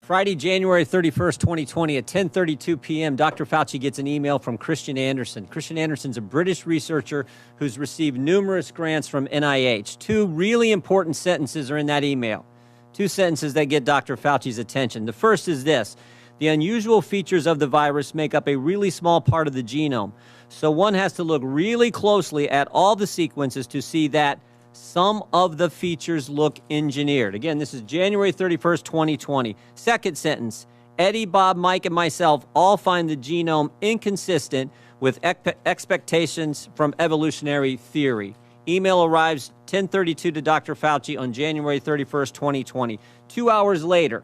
Friday, January 31st, 2020 at 10:32 p.m., Dr. Fauci gets an email from Christian Anderson. Christian Anderson's a British researcher who's received numerous grants from NIH. Two really important sentences are in that email. Two sentences that get Dr. Fauci's attention. The first is this: the unusual features of the virus make up a really small part of the genome. So one has to look really closely at all the sequences to see that some of the features look engineered. Again, this is January 31st, 2020. Second sentence: Eddie, Bob, Mike, and myself all find the genome inconsistent with expectations from evolutionary theory. Email arrives 10:32 to Dr. Fauci on January 31st, 2020. 2 hours later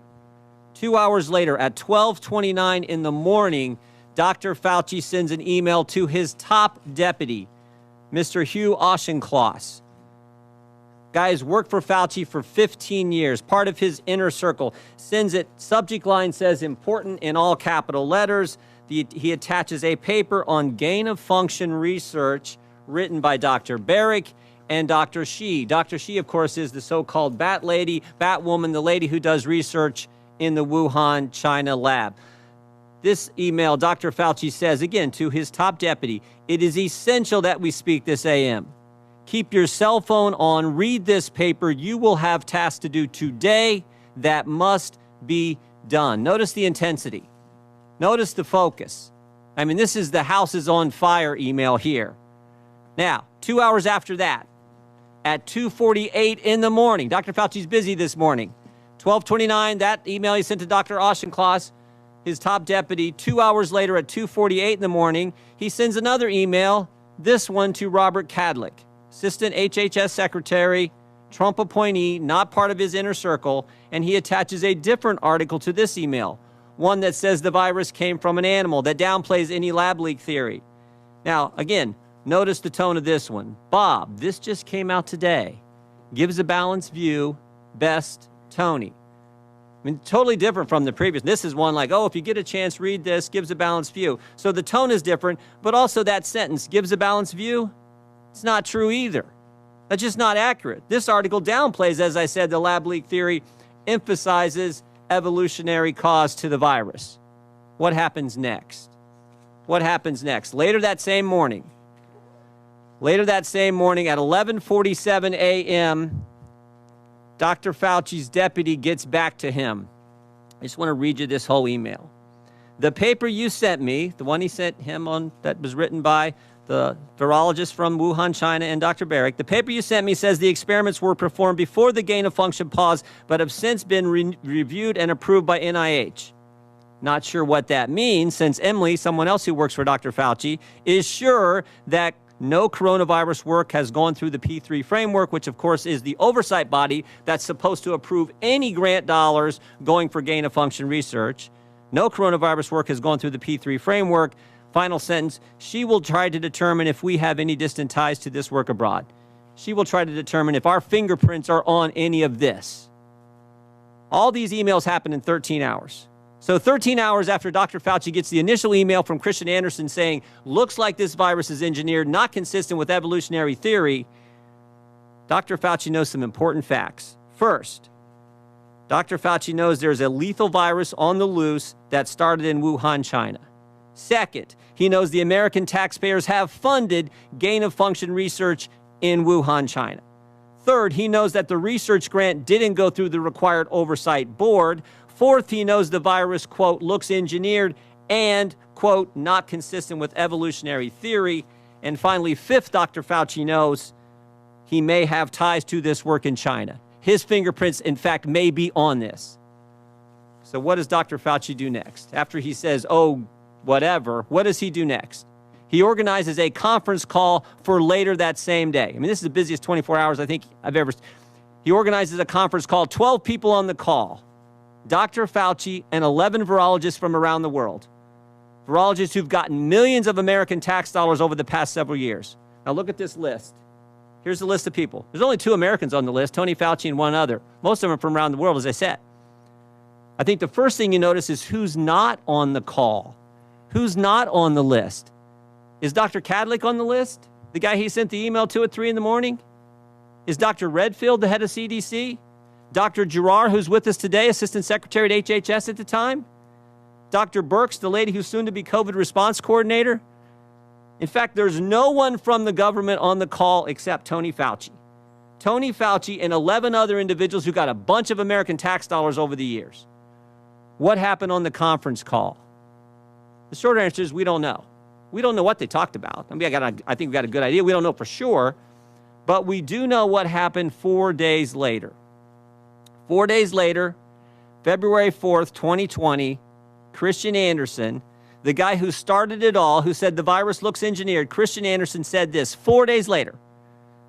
at 12:29 in the morning, Dr. Fauci sends an email to his top deputy, Mr. Hugh Auchincloss. Guys worked for Fauci for 15 years, part of his inner circle. Sends it, subject line says important in all capital letters. He attaches a paper on gain-of-function research written by Dr. Barrick and Dr. Shi. Dr. Shi, of course, is the so-called Bat Lady, Batwoman, the lady who does research in the Wuhan, China lab. This email, Dr. Fauci says, again, to his top deputy, it is essential that we speak this AM. Keep your cell phone on, read this paper. You will have tasks to do today that must be done. Notice the intensity. Notice the focus. I mean, this is the house is on fire email here. Now, 2 hours after that, at 2:48 in the morning, Dr. Fauci's busy this morning. 12:29, that email he sent to Dr. Auchincloss, his top deputy. 2 hours later at 2:48 in the morning, he sends another email, this one to Robert Kadlec, Assistant HHS Secretary, Trump appointee, not part of his inner circle, and he attaches a different article to this email, one that says the virus came from an animal, that downplays any lab leak theory. Now, again, notice the tone of this one. Bob, this just came out today. Gives a balanced view. Best, Tony. I mean, totally different from the previous. This is one like, oh, if you get a chance, read this, gives a balanced view. So the tone is different, but also that sentence, gives a balanced view, it's not true either. That's just not accurate. This article downplays, as I said, the lab leak theory, emphasizes evolutionary cause to the virus. What happens next? What happens next? Later that same morning at 11:47 a.m., Dr. Fauci's deputy gets back to him. I just want to read you this whole email. The paper you sent me, the one he sent him on, that was written by the virologist from Wuhan, China, and Dr. Barrick, the paper you sent me says the experiments were performed before the gain-of-function pause, but have since been reviewed and approved by NIH. Not sure what that means, since Emily, someone else who works for Dr. Fauci, is sure that no coronavirus work has gone through the P3 framework, which, of course, is the oversight body that's supposed to approve any grant dollars going for gain-of-function research. No coronavirus work has gone through the P3 framework. Final sentence, she will try to determine if we have any distant ties to this work abroad. She will try to determine if our fingerprints are on any of this. All these emails happen in 13 hours. So 13 hours after Dr. Fauci gets the initial email from Christian Anderson saying, looks like this virus is engineered, not consistent with evolutionary theory, Dr. Fauci knows some important facts. First, Dr. Fauci knows there's a lethal virus on the loose that started in Wuhan, China. Second, he knows the American taxpayers have funded gain-of-function research in Wuhan, China. Third, he knows that the research grant didn't go through the required oversight board. Fourth, he knows the virus, quote, looks engineered and, quote, not consistent with evolutionary theory. And finally, fifth, Dr. Fauci knows he may have ties to this work in China. His fingerprints, in fact, may be on this. So what does Dr. Fauci do next? After he says, oh, whatever, what does he do next? He organizes a conference call for later that same day. I mean, this is the busiest 24 hours I think I've ever. He organizes a conference call, 12 people on the call. Dr. Fauci and 11 virologists from around the world. Virologists who've gotten millions of American tax dollars over the past several years. Now look at this list. Here's the list of people. There's only 2 Americans on the list, Tony Fauci and one other. Most of them are from around the world, as I said. I think the first thing you notice is who's not on the call. Who's not on the list? Is Dr. Kadlec on the list? The guy he sent the email to at 3 in the morning? Is Dr. Redfield the head of CDC? Dr. Girard, who's with us today, Assistant Secretary at HHS at the time. Dr. Birx, the lady who's soon to be COVID response coordinator. In fact, there's no one from the government on the call except Tony Fauci. Tony Fauci and 11 other individuals who got a bunch of American tax dollars over the years. What happened on the conference call? The short answer is we don't know. We don't know what they talked about. I mean, I think we got a good idea. We don't know for sure, but we do know what happened 4 days later. 4 days later, February 4th, 2020, Christian Anderson, the guy who started it all, who said the virus looks engineered, Christian Anderson said this 4 days later.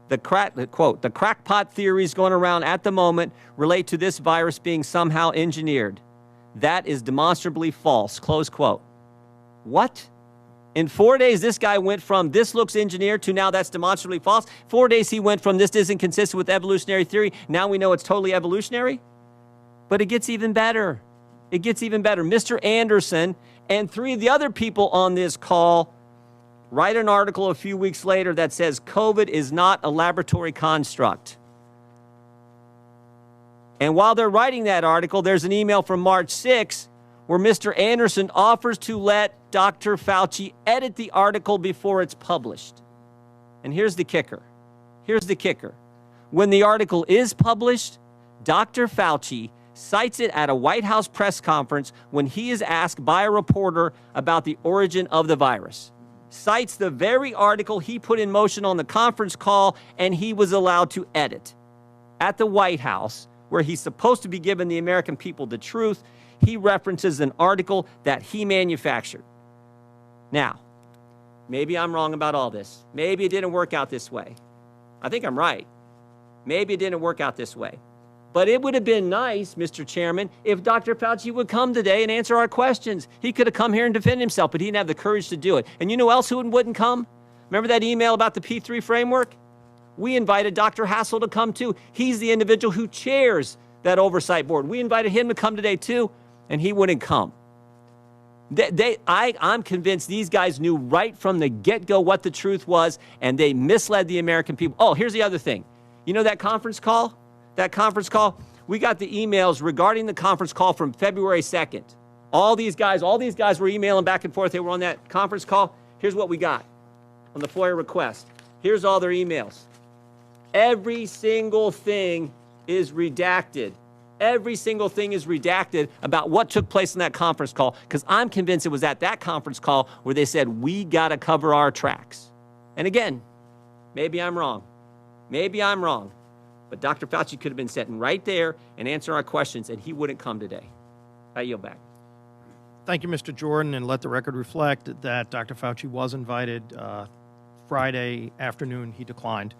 The crackpot theories going around at the moment relate to this virus being somehow engineered. That is demonstrably false, close quote. What? In 4 days, this guy went from this looks engineered to now that's demonstrably false. 4 days, he went from this isn't consistent with evolutionary theory. Now we know it's totally evolutionary. But it gets even better. It gets even better. Mr. Anderson and 3 of the other people on this call write an article a few weeks later that says COVID is not a laboratory construct. And while they're writing that article, there's an email from March 6 where Mr. Anderson offers to let Dr. Fauci edit the article before it's published. And here's the kicker. Here's the kicker. When the article is published, Dr. Fauci cites it at a White House press conference when he is asked by a reporter about the origin of the virus. Cites the very article he put in motion on the conference call and he was allowed to edit. At the White House, where he's supposed to be giving the American people the truth, he references an article that he manufactured. Now, maybe I'm wrong about all this. Maybe it didn't work out this way. I think I'm right. Maybe it didn't work out this way. But it would have been nice, Mr. Chairman, if Dr. Fauci would come today and answer our questions. He could have come here and defended himself, but he didn't have the courage to do it. And you know who else wouldn't come? Remember that email about the P3 framework? We invited Dr. Hassel to come too. He's the individual who chairs that oversight board. We invited him to come today too, and he wouldn't come. I'm convinced these guys knew right from the get-go what the truth was, and they misled the American people. Oh, here's the other thing. You know that conference call? That conference call? We got the emails regarding the conference call from February 2nd. All these guys were emailing back and forth. They were on that conference call. Here's what we got on the FOIA request. Here's all their emails. Every single thing is redacted. Every single thing is redacted about what took place in that conference call, because I'm convinced it was at that conference call where they said, we got to cover our tracks. And again, maybe I'm wrong. Maybe I'm wrong. But Dr. Fauci could have been sitting right there and answering our questions, and he wouldn't come today. I yield back. Thank you, Mr. Jordan, and let the record reflect that Dr. Fauci was invited Friday afternoon. He declined.